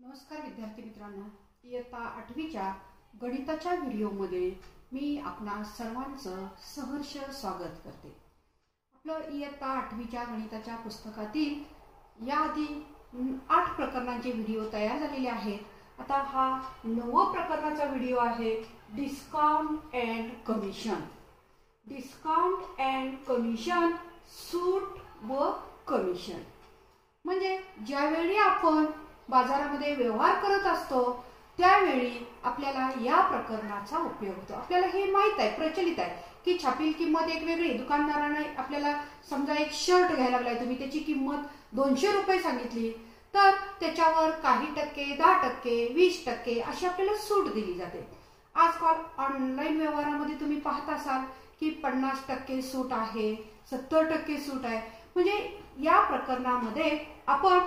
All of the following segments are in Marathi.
नमस्कार विद्यार्थी मित्रांनो, इयत्ता 8वीच्या गणिताच्या व्हिडिओमध्ये मी आपणा सर्वांचं सहर्ष स्वागत करते। आपलं इयत्ता 8वीच्या गणिताच्या पुस्तकातील याआधी 8 प्रकरणांचे व्हिडिओ तयार झालेले आहेत। आता हा 9 प्रकरणाचा व्हिडिओ आहे, discount and commission. Discount and commission, सूट व कमिशन म्हणजे ज्यावेळी आपण बाजारामध्ये व्यवहार करत असतो त्यावेळी आपल्याला या प्रकरणाचा उपयोग होतो। आपल्याला हे माहित आहे, प्रचलित आहे की छापील किंमत एक वेगळी, दुकानदाराने आपल्याला समजा एक शर्ट घ्यायला लागलाय, तुम्ही त्याची किंमत 200 रुपये सांगितली तर त्याच्यावर काही टक्के, 10%, 20% अशी आपल्याला सूट दिली जाते। आजकाल ऑनलाईन व्यवहारामध्ये तुम्ही पाहत असाल की 50% सूट आहे, 70% सूट आहे। म्हणजे या प्रकरणामध्ये आपण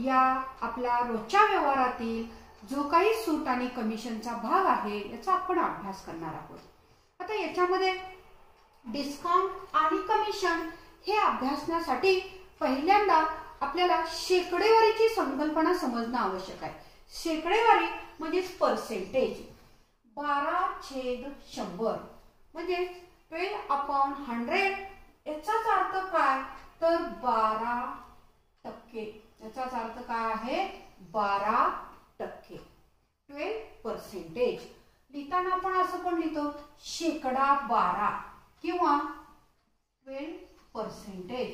या आपल्या रोजच्या व्यवहारातील जो काही सूट आणि कमिशनचा भाग आहे याचा आपण अभ्यास करणार आहोत। आता याच्यामध्ये डिस्काउंट आणि कमिशन हे अभ्यासण्यासाठी पहिल्यांदा आपल्याला शेकडेवारीची संकल्पना समजणं आवश्यक आहे। शेकडेवारी म्हणजे पर्सेंटेज, 12/100 म्हणजे 12/100 याचाच अर्थ काय तर 12%। याचाच अर्थ काय आहे 12%, 12%। लिहिताना आपण असं पण लिहितो शेकडा 12 किंवा 12%।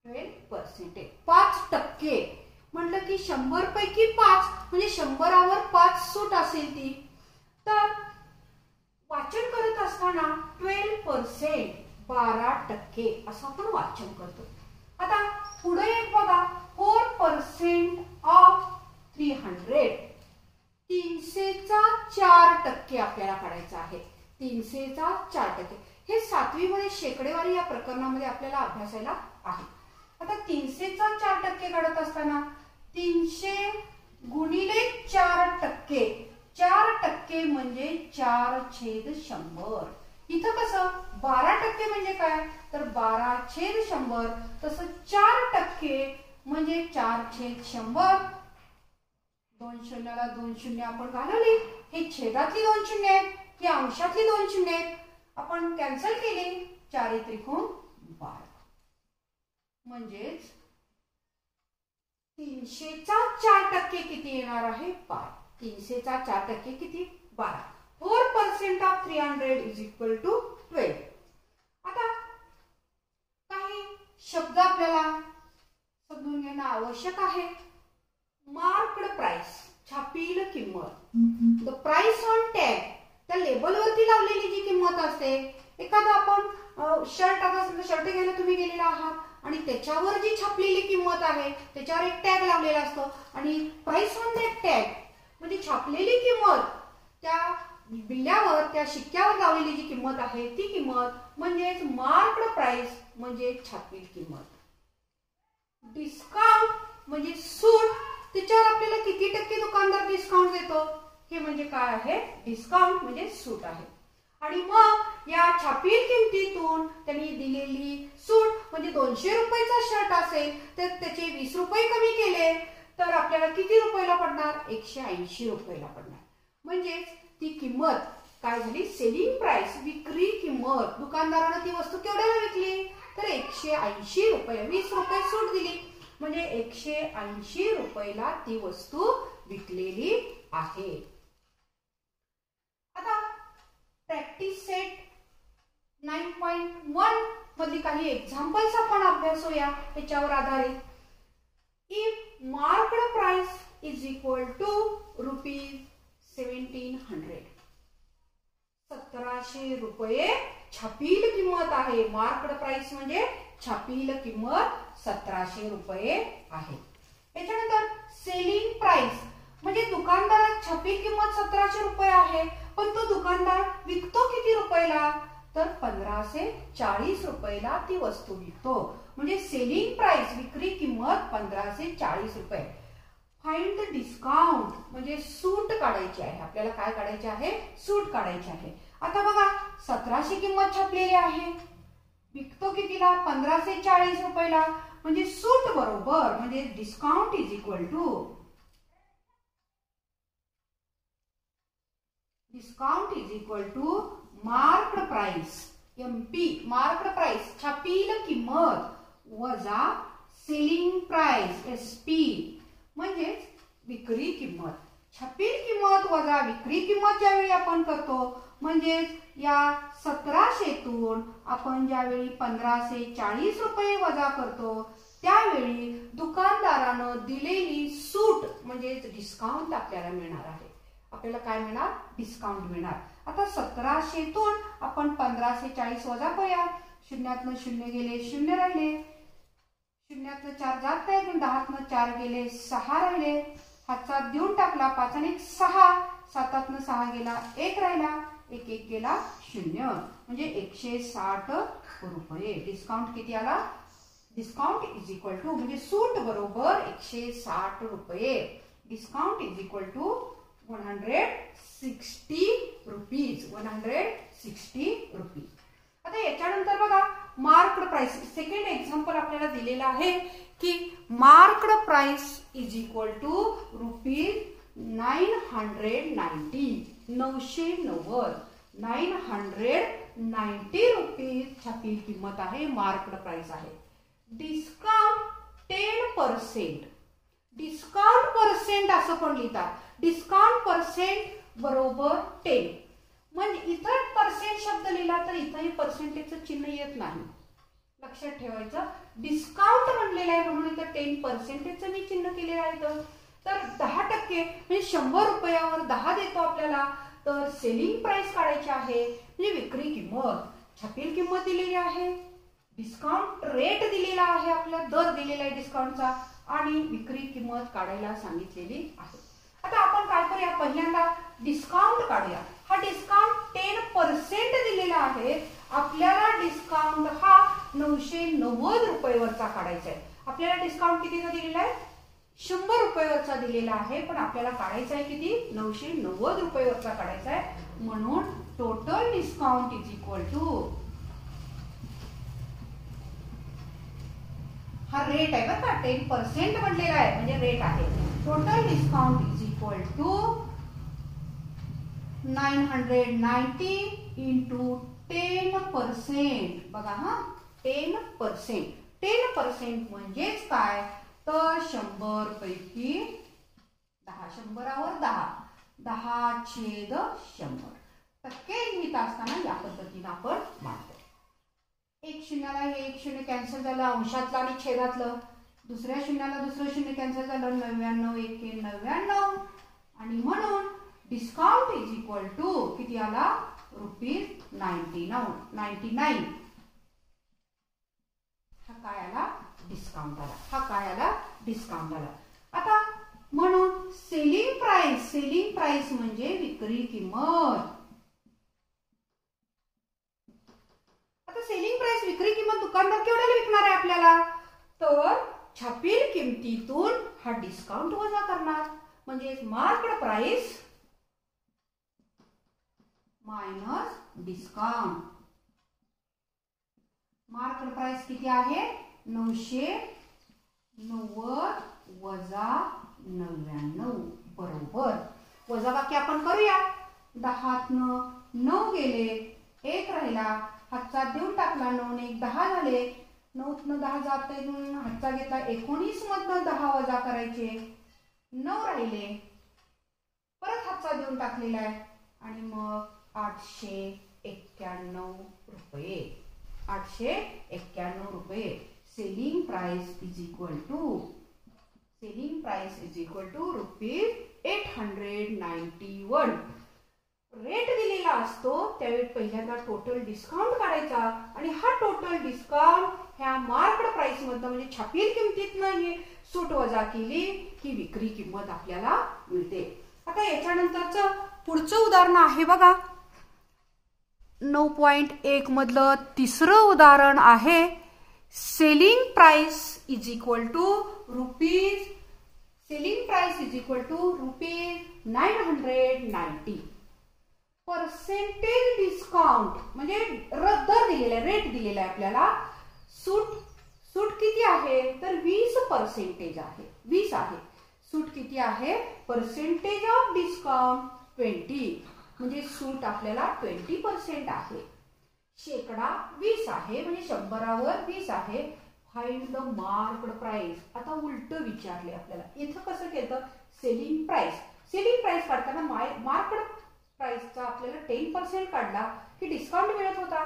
12%, 5% म्हटलं की 100 पैकी 5 म्हणजे 100वर 5 सूट असेल ती, तर वाचन करत असताना 12%, 12% असं आपण वाचन करतो। आता पुढे एक बघा, 4% ऑफ 300, 300चा 4% आपल्याला काढायचा आहे। 300चा 4%, हे 7वी मध्ये शेकडेवारी या प्रकरणामध्ये आपल्याला अभ्यासायला आहे। आता 300चा 4% काढत असताना 300 गुणिले 4%, 4% म्हणजे 4/100। इथं कसं 12% म्हणजे काय तर 12/100, तसं 4% म्हणजे 4/100। 2 शून्याला 2 शून्य आपण घालवली, हे छेदातली 2 शून्य आहेत, ही अंशातली 2 शून्य आहेत, आपण कॅन्सल केली, 4 त्रिकोण 12 म्हणजेच 300चा 4% किती येणार आहे 12। 300चा 4% किती 12। 4% ऑफ 300 इज इक्वल टू 12। आता काही शब्द आपल्याला समजून घेणं आवश्यक आहे। मार्क्ड प्राइस, छापील किंमत, द प्राइस ऑन टॅग, त्या लेबलवरती लावलेली जी किंमत असते। एखादा आपण शर्ट, आता समजा शर्ट घ्यायला तुम्ही गेलेला आहात आणि त्याच्यावर जी छापलेली किंमत आहे त्याच्यावर एक टॅग लावलेला असतो आणि प्राइस ऑन दॅट टॅग म्हणजे छापलेली किंमत, त्या बिल्ल्यावर, त्या शिक्क्यावर लावलेली जी किंमत आहे ती किंमत म्हणजेच मार्क्ड प्राइस म्हणजे छापील किंमत। डिस्काउंट म्हणजे सूट, त्याच्यावर आपल्याला किती टक्के दुकानदार डिस्काउंट देतो हे म्हणजे काय आहे डिस्काउंट म्हणजे सूट आहे। आणि मग या छापील किमतीतून त्यांनी दिलेली सूट म्हणजे 200 रुपयाचा शर्ट असेल तर त्याचे 20 रुपये कमी केले तर आपल्याला किती रुपयाला पडणार 180 रुपयाला पडणार। म्हणजेच ती किंमत काय झाली सेलिंग प्राइस, विक्री किंमत, दुकानदाराने ती वस्तू केवढ्याला विकली तर 180 रुपये, 20 रुपये सूट दिली म्हणजे 180 रुपयाला ती वस्तू विकलेली आहे। आता प्रॅक्टिस सेट 9.1 मधली काही एक्झाम्पल्स आपण अभ्यासूया त्याच्यावर आधारित। If marked price is equal to ₹1700, 1700 रुपये छापील किंमत आहे। मार्क्ड प्राइस म्हणजे छापील किंमत 1700 रुपये आहे। याच्यानंतर सेलिंग प्राइस म्हणजे दुकानदारात छापील किंमत 1700 रुपये आहे, पण तो दुकानदार विकतो किती रुपयाला तर 1540 रुपयाला ती वस्तू विकतो। म्हणजे सेलिंग प्राइस, विक्री किंमत 1540 रुपये। फाइंड द डिस्काउंट म्हणजे सूट काढायची आहे आपल्याला। काय काढायचे आहे सूट काढायची आहे। आता बघा 1700 किंमत छापलेली आहे, विकतो कितीला 1540 रुपयाला, म्हणजे सूट बरोबर म्हणजे discount is equal to marked price MP marked price छापील किंमत वजा सेलिंग प्राइस SP म्हणजे विक्री किंमत. छापील किंमत वजा विक्री किंमत ज्यावेळी आपण करतो म्हणजे या 1700तून आपण ज्यावेळी 1540 रुपये वजा करतो त्यावेळी दुकानदारानं दिलेली सूट म्हणजे डिस्काउंट आपल्याला मिळणार आहे. आपल्याला काय मिळणार? डिस्काउंट मिळणार. आता 1700तून आपण 1540 वजा करूया. शून्यातनं शून्य गेले, शून्य राहिले. शून्यातनं 4 जात नाही, 10तनं 4 गेले, 6 राहिले. हातचा देऊन टाकला, 5 आणि 6, 7तनं 6 गेला, 1 राहिला, 1 1 गेला 0 म्हणजे 160 रुपये. डिस्काउंट किती आला? डिस्काउंट इज इक्वल टू म्हणजे सूट बरोबर 160 रुपये. Discount is equal to 160 rupees. 160 rupees. आता याच्यानंतर बघा मार्क्ड प्राइस. सेकंड एक्झाम्पल आपल्याला दिलेला आहे की marked price is equal to ₹990. 990 rupees छापील किंमत आहे, मार्क्ड प्राइस आहे. डिस्काउंट 10%. डिस्काउंट पर्सेंट असं पण लिहितात. डिस्काउंट पर्सेंट बरोबर 10 म्हणजे इथं पर्सेंट शब्द लिहिला तर इथंही पर्सेंटेजचं चिन्ह येत नाही. लक्षात ठेवायचं. डिस्काउंट म्हणलेलं आहे म्हणून इथं 10%चं मी चिन्ह केलेलं आहे. तर 10% म्हणजे 100 रुपयावर 10 देतो आपल्याला. तर सेलिंग प्राइस काढायची आहे म्हणजे विक्री किंमत. छापील किंमत दिलेली आहे, डिस्काउंट रेट दिलेला आहे, आपला दर दिलेला आहे डिस्काउंटचा आणि विक्री किंमत काढायला सांगितलेली आहे. आता आपण काय करूया, पहिल्यांदा डिस्काउंट काढूया. हा डिस्काउंट 10% दिलेला आहे. आपल्याला डिस्काउंट हा 990 रुपयेवरचा काढायचा आहे. आपल्याला डिस्काउंट कितीचा दिलेला आहे? 100 रुपयेवरचा दिलेला आहे, पण आपल्याला काढायचा आहे किती? 990 रुपयेवरचा काढायचा आहे. म्हणून total discount is equal to, हा रेट आहे बरं का, 10% म्हणलेला आहे म्हणजे रेट आहे. Total discount is equal to 990 into 10%. बघा हा 10%. 10% म्हणजेच काय तर 100 पैकी 10, 100वर 10, 10/100. टक्के लिहित असताना या पद्धतीने आपण मांडतो. 1 शून्याला हे 1 शून्य कॅन्सल झालं, अंशातलं आणि छेदातलं. दुसऱ्या शून्याला दुसरं शून्य कॅन्सल झालं, 99 1 99 आणि म्हणून डिस्काउंट इज इक्वल टू किती आला? ₹99. हा काय आला? डिस्काउंट आला. हा काय आला? डिस्काउंट आला. आता म्हणून सेलिंग प्राइस म्हणजे विक्री किंमत. आता सेलिंग प्राइस विक्री किंमत दुकानदार केवढ्याला विकणार आहे आपल्याला? तर छापील किमतीतून हा डिस्काउंट वजा करणार म्हणजे marked price minus discount. Marked price किती आहे? 990 वजा 99 बरोबर. वजाबाकी आपण करूया. 10तनं 9 गेले, 1 राहिला, हातचा देऊन टाकला, 9 1 10 झाले. 9तनं 10 जात नाही, हातचा घेतला, 19 मधनं 10 वजा करायचे, 9 राहिले. परत हातचा देऊन टाकलेला आहे आणि मग 891 रुपये. 891 रुपये. Selling price is equal to ₹891. Rate दिलेला असतो त्यावेळी पहिल्यांदा टोटल डिस्काउंट काढायचा आणि हा टोटल डिस्काउंट ह्या मार्क्ड प्राइस मधनं म्हणजे छापील किमतीतनं ही सूट वजा केली की विक्री किंमत आपल्याला मिळते. आता याच्यानंतरचं पुढचं उदाहरण आहे बघा 9.1 मधलं तिसरं उदाहरण आहे. Selling price is equal to ₹990. Percentage discount म्हणजे दर दिलेला आहे, रेट दिलेला आहे आपल्याला. सूट किती आहे तर 20% आहे, 20 आहे. सूट किती आहे पर्सेंटेज ऑफ डिस्काउंट 20, म्हणजे सूट आपल्याला 20% आहे. शेकडा 20 आहे म्हणजे 100वर 20 आहे. Find the marked price. आता उलट विचारले आपल्याला. इथं कसं केलं सेलिंग प्राइस. सेलिंग प्राइस काढताना मार्क्ड प्राइसचा आपल्याला 10% काढला की डिस्काउंट मिळत होता.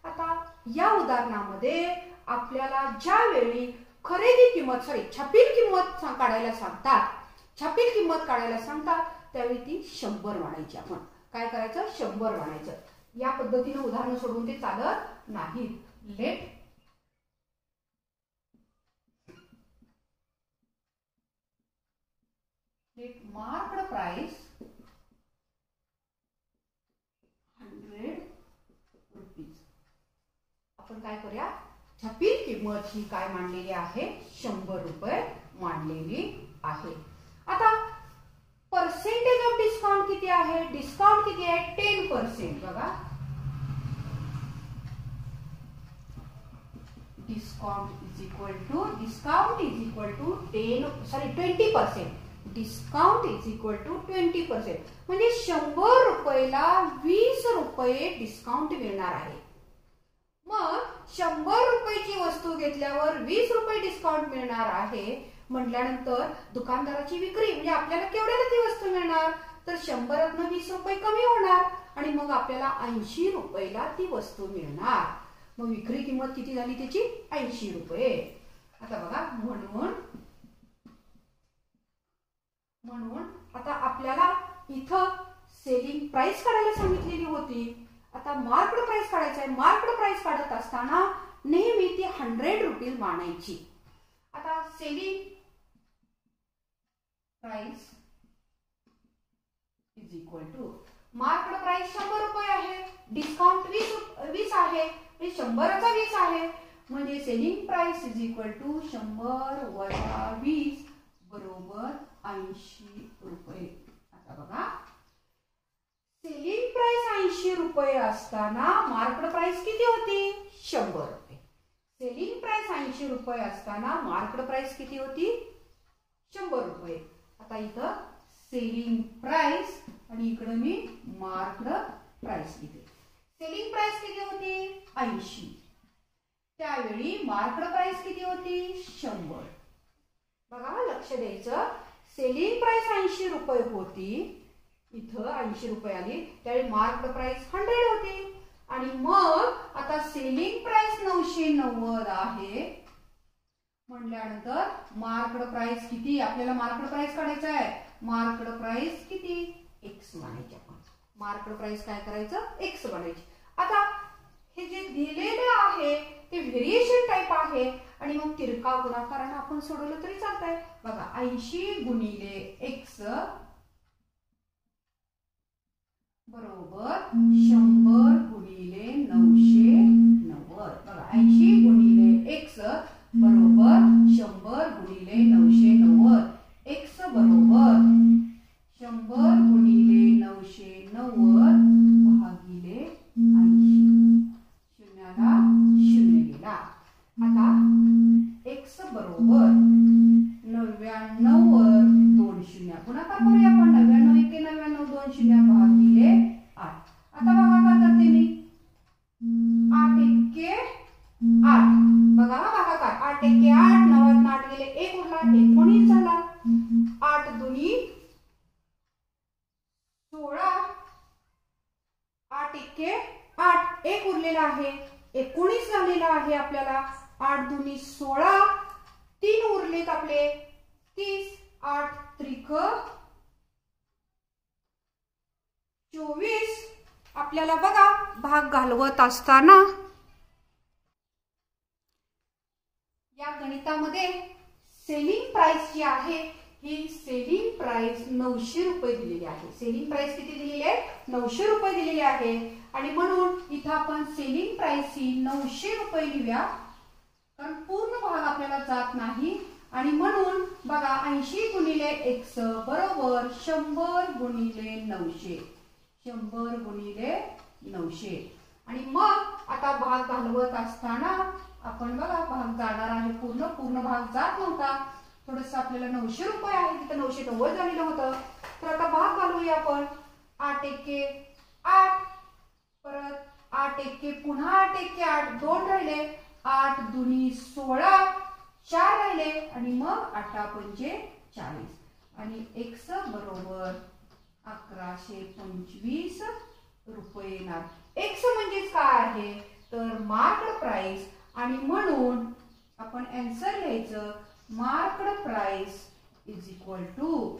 आता या उदाहरणामध्ये आपल्याला ज्या वेळी खरेदी किंमत छापील किंमत काढायला सांगतात त्यावेळी ती 100 मानायची. आपण काय करायचं 100 मानायचं. या पद्धतीने उदाहरण सोडून ते चालत नाही. Let marked price 100 rupees. आपण काय करूया छापील किंमत ही काय मांडलेली आहे 100 रुपये मांडलेली आहे. आता पर्सेंटेज ऑफ डिस्काउंट किती आहे, डिस्काउंट किती आहे 10%. बघा discount is equal to 20%. Discount is equal to 20%, म्हणजे 100 रुपयाला 20 रुपये डिस्काउंट मिळणार आहे. मग 100 रुपयाची वस्तू घेतल्यावर 20 रुपये डिस्काउंट मिळणार आहे म्हटल्यानंतर दुकानदाराची विक्री म्हणजे आपल्याला केवढ्याला ती वस्तू मिळणार तर 100तनं 20 रुपये कमी होणार आणि मग आपल्याला 80 रुपयाला ती वस्तू मिळणार. मग विक्री किंमत किती झाली त्याची 80 रुपये. आता बघा म्हणून आता आपल्याला इथं सेलिंग प्राइस काढायला सांगितलेली होती. आता मार्क्ड प्राइस काढायचं आहे. मार्क्ड प्राइस काढत असताना नेहमी ती 100 रुपीज मानायची. आता selling price is equal to marked price 100 रुपये आहे, डिस्काउंट 20 आहे, 100चा 20 आहे, म्हणजे selling price is equal to 100 वजा 20 बरोबर 80 रुपये. आता बघा सेलिंग प्राइस 80 रुपये असताना मार्क्ड प्राइस किती होती 100 रुपये. सेलिंग प्राइस 80 रुपये असताना मार्क्ड प्राइस किती होती 100 रुपये. आता इथं सेलिंग प्राइस आणि इकडे मी मार्क्ड प्राइस किती. सेलिंग प्राइस किती होती 80, त्यावेळी मार्क्ड प्राइस किती होती 100. बघा लक्ष द्यायचं. सेलिंग प्राइस 80 रुपये होती, इथं 80 रुपये आली, त्यावेळी मार्क्ड प्राइस 100 होती आणि मग आता सेलिंग प्राइस 990 आहे म्हटल्यानंतर मार्क्ड प्राइस किती आपल्याला मार्क्ड प्राइस काढायचं आहे. मार्क्ड प्राइस किती x मानायची. आपण मार्क्ड प्राइस काय करायचं x मानायची. आता हे जे दिलेलं आहे ते व्हेरिएशन टाइप आहे आणि मग तिरका गुणाकाराने आपण सोडवलं तरी चालतंय. बघा 80 गुणिले x बरोबर 100 गुणिले 990. बघा 80 गुणिले x बरोबर 100 गुणिले 990. x बरोबर 100 गुणिले 990 भागिले 80. शून्याला शून्य गेला. आता x बरोबर 99 वर 2 शून्य गुणाकार करूया आपण. 99 एके 99 2 शून्य भागिले 8. आता बघा काय करते मी 8 एके 8. बघा भागाकार 8 एके 8 9 8 गेले 1 उरला 19 झाला. 8 दुनी 16. 8 एके 8 1 उरलेला आहे 19 झालेला आहे आपल्याला. 8 दुनी 16 3 उरलेत आपले 30. 8 त्रिक 24. आपल्याला बघा भाग घालवत असताना या गणितामध्ये सेलिंग प्राइस जी आहे ही सेलिंग प्राइस 900 रुपये दिलेली आहे. सेलिंग प्राइस किती दिलेली आहे 900 रुपये दिलेली आहे आणि म्हणून इथं आपण सेलिंग प्राइस ही 900 रुपये लिहूया कारण पूर्ण भाग आपल्याला जात नाही. आणि म्हणून बघा 80 गुणिले x बरोबर 100 गुणिले 900. 100 गुणिले 900 आणि मग आता भाग घालवत असताना आपण बघा भाग जाणार आहे, पूर्ण भाग जात नव्हता, थोडस आपल्याला 900 रुपये आहे, तिथं 990 झालेलं होतं. तर आता भाग घालूया आपण. 8 एके 8, परत 8 एके पुन्हा 8 एके 8, 2 राहिले, 8 दुनी 16, 4 राहिले आणि मग 8 पंचे 40 आणि x बरोबर 1125 रुपये येणार. x म्हणजेच काय आहे तर मार्केट प्राइस आणि म्हणून आपण आन्सर लिहायचं market price is equal to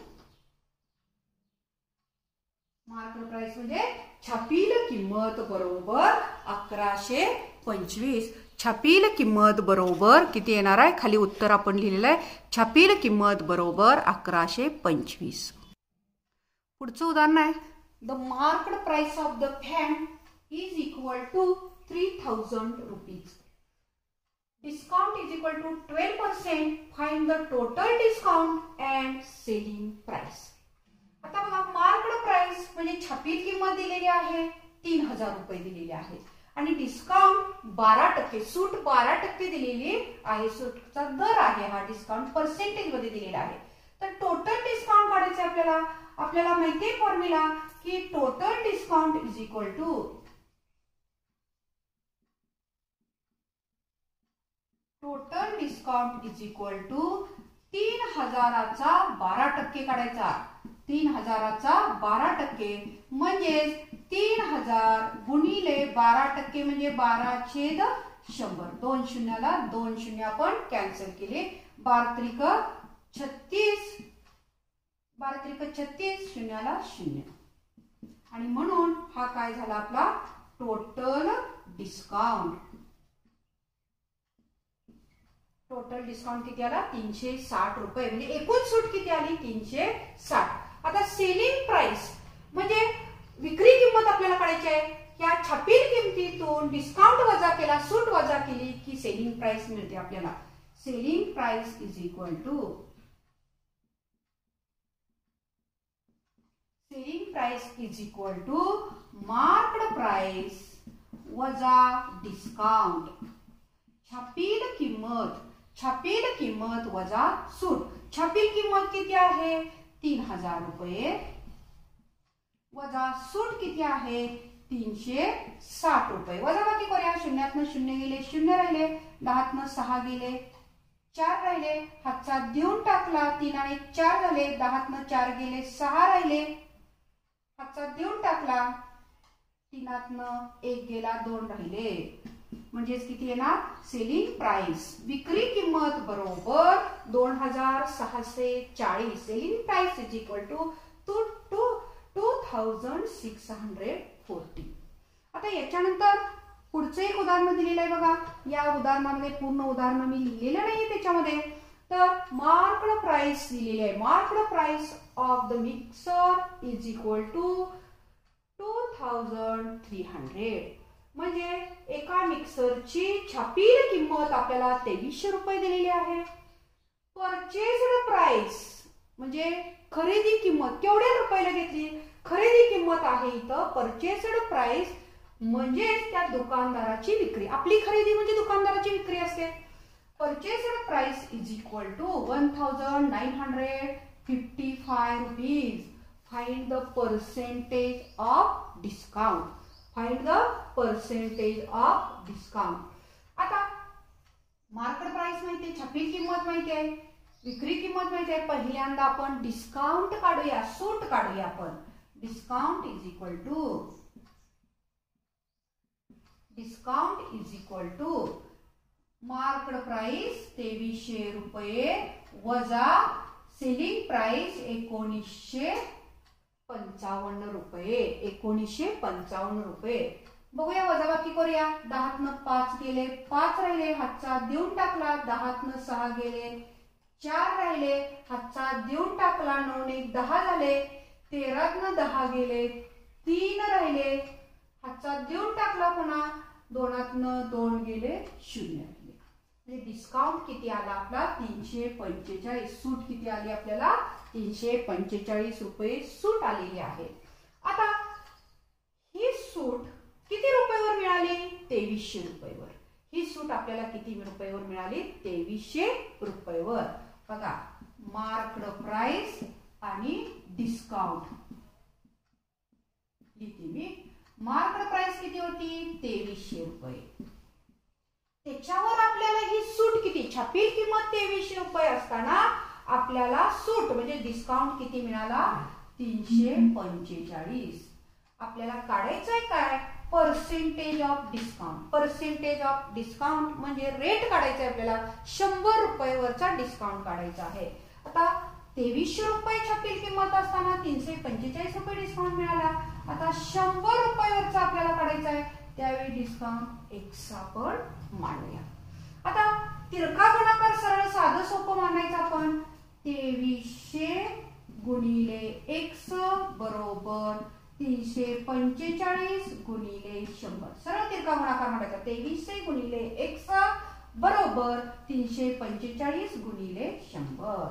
market price म्हणजे छापील किंमत बरोबर 1125. छापील किंमत बरोबर किती येणार आहे खाली उत्तर आपण लिहिलेलं आहे छापील किंमत बरोबर 1125. पुढचं उदाहरण आहे the market price of the fan is equal to 3000 rupees. Discount is equal to 12%. Find the total discount and selling price. आता बघा मार्केट प्राइस म्हणजे छापील किंमत दिलेली आहे 3000 रुपये दिलेली आहे आणि डिस्काउंट 12%, सूट 12% दिलेली आहे. सूटचा दर आहे हा, डिस्काउंट पर्सेंटेज मध्ये दिलेला आहे. तर टोटल डिस्काउंट काढायचं आपल्याला. आपल्याला माहिती आहे फॉर्म्युला की total discount is equal to total discount is equal to 3000चा 12% काढायचा. 3000चा 12% म्हणजे 3000 गुणिले 12% म्हणजे 12/100. 2 शून्याला 2 शून्य आपण कॅन्सल केले. 12 36, 12 36, शून्याला 0 आणि म्हणून हा काय झाला आपला टोटल डिस्काउंट. टोटल डिस्काउंट किती आला 360 रुपये म्हणजे एकूण सूट किती आली 360. आता सेलिंग प्राइस म्हणजे विक्री किंमत आपल्याला काढायची आहे. या छापील किमतीतून डिस्काउंट वजा केला, सूट वजा केली की सेलिंग प्राइस मिळते आपल्याला. Selling price is equal to market price वजा डिस्काउंट. छापील किंमत वजा सूट. छापील किंमत किती आहे 3000 रुपये वजा सूट किती आहे 360 रुपये. वजा बाकी करूया. शून्यातनं 0 गेले, 0 राहिले, 10तनं 6 गेले, 4 राहिले, हातचा देऊन टाकला, 3 आणि 4 झाले, 10तनं 4 गेले, 6 राहिले, हातचा देऊन टाकला, 3तनं 1 गेला, 2 राहिले. म्हणजेच किती येणार सेलिंग प्राइस विक्री किंमत बरोबर 2640. Selling price is equal to 2640. आता याच्यानंतर पुढचं एक उदाहरण दिलेलं आहे बघा. या उदाहरणामध्ये पूर्ण उदाहरण मी लिहिलेलं नाहीये त्याच्यामध्ये. तर मार्केट प्राइस दिलेली आहे. Market price of the mixer is equal to 2300. म्हणजे एका मिक्सरची छापील किंमत आपल्याला 2300 रुपये दिलेली आहे. परचेस्ड प्राइस म्हणजे खरेदी किंमत केवढ्या रुपयाला घेतली खरेदी किंमत आहे इथं. परचेस्ड प्राइस म्हणजे त्या दुकानदाराची विक्री. आपली खरेदी म्हणजे दुकानदाराची विक्री असते. Purchased price is equal to 1955 rupees. Find the percentage of discount. Find the percentage of discount. आता मार्केट प्राइस माहिती आहे, छापील किंमत माहिती आहे, विक्री किंमत माहिती आहे. पहिल्यांदा आपण डिस्काउंट काढूया, सूट काढूया आपण. Discount is equal to market price 2300 रुपये वजा सेलिंग प्राइस 1955 रुपये. 1955 रुपये. बघूया वजाबाकी करूया. 10तनं 5 गेले, 5 राहिले, हातचा देऊन टाकला, 10तनं 6 गेले, 4 राहिले, हातचा देऊन टाकला, 9 ने 10 झाले, 13तनं 10 गेले, 3 राहिले, हातचा देऊन टाकला, पुन्हा 2तनं 2 गेले, 0 राहिले. म्हणजे डिस्काउंट किती आला आपला 345. सूट किती आली आपल्याला 345 रुपये सूट आलेली आहे. आता ही सूट किती रुपयावर मिळाली 2300 रुपयावर. ही सूट सूट आपल्याला किती रुपयावर मिळाली? 2300 रुपयावर. बघा, मार्क्ड प्राइस आणि डिस्काउंट लिहिते मी. मार्क्ड प्राइस किती होती? 2300 रुपये. त्याच्यावर आपल्याला ही सूट किती? छापील किंमत 2300 रुपये असताना आपल्याला सूट म्हणजे डिस्काउंट किती मिळाला? 345. आपल्याला काढायचंय काय? Percentage of discount. Percentage of discount म्हणजे रेट काढायचा आहे आपल्याला. 100 रुपयावरचा डिस्काउंट काढायचा आहे. आता 2300 रुपये छापील किंमत असताना 345 रुपये डिस्काउंट मिळाला. आता 100 रुपयावरचा आपल्याला काढायचा आहे, त्यावेळी डिस्काउंट x आपण मांडूया. आता तिरका गुणाकार सरळ साधं सोपं मांडायचं आपण. 2300 गुणिले x बरोबर 345 गुणिले 100. सरळ तिरका गुणाकार मांडायचा. 2300 गुणिले x बरोबर 345 गुणिले 100.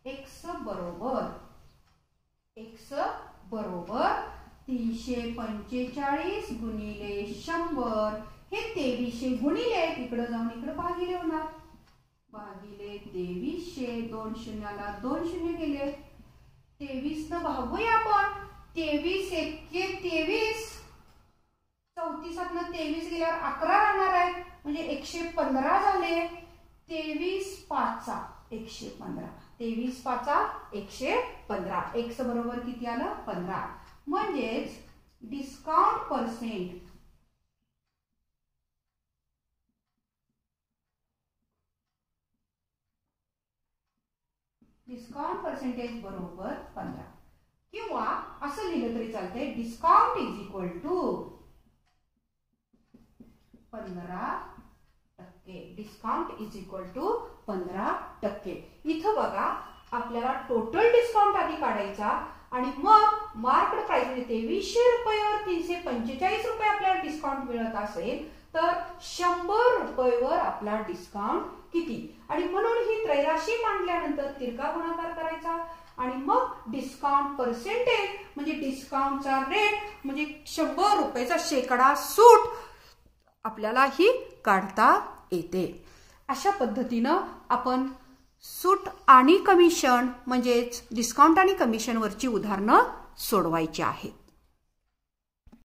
x बरोबर 345 गुणिले 100. हे 2300 गुणिले इकडे जाऊन इकडे भागिले होणार. भागिले 2300. 2 शून्याला 2 शून्य गेले. 23 न भागूया आपण. 23 एके 23. 34 न 23 गेल्यावर 11 राहणार आहेत म्हणजे 115 झाले. 23 पाचा 115. 23 पाचा 115. x बरोबर किती आलं? 15. म्हणजेच डिस्काउंट पर्सेंट पर्सेंटेज बरोबर 15. किंवा असं लिहिलं तरी चालतंय. Discount is equal to 15%. Discount is equal to 15%. इथं बघा, आपल्याला टोटल डिस्काउंट आधी काढायचा आणि मग मार्क्ड प्राइस म्हणजे 2300 रुपयावर 345 रुपये आपल्याला डिस्काउंट मिळत असेल तर 100 रुपयावर आपला डिस्काउंट किती. आणि म्हणून ही त्रैराशी मांडल्यानंतर तिरका गुणाकार करायचा आणि मग डिस्काउंट पर्सेंटेज म्हणजे डिस्काउंटचा रेट म्हणजे 100 रुपयाचा शेकडा सूट आपल्याला ही काढता येते. अशा पद्धतीनं आपण सूट आणि कमिशन म्हणजेच डिस्काउंट आणि कमिशनवरची उदाहरणं सोडवायची आहेत.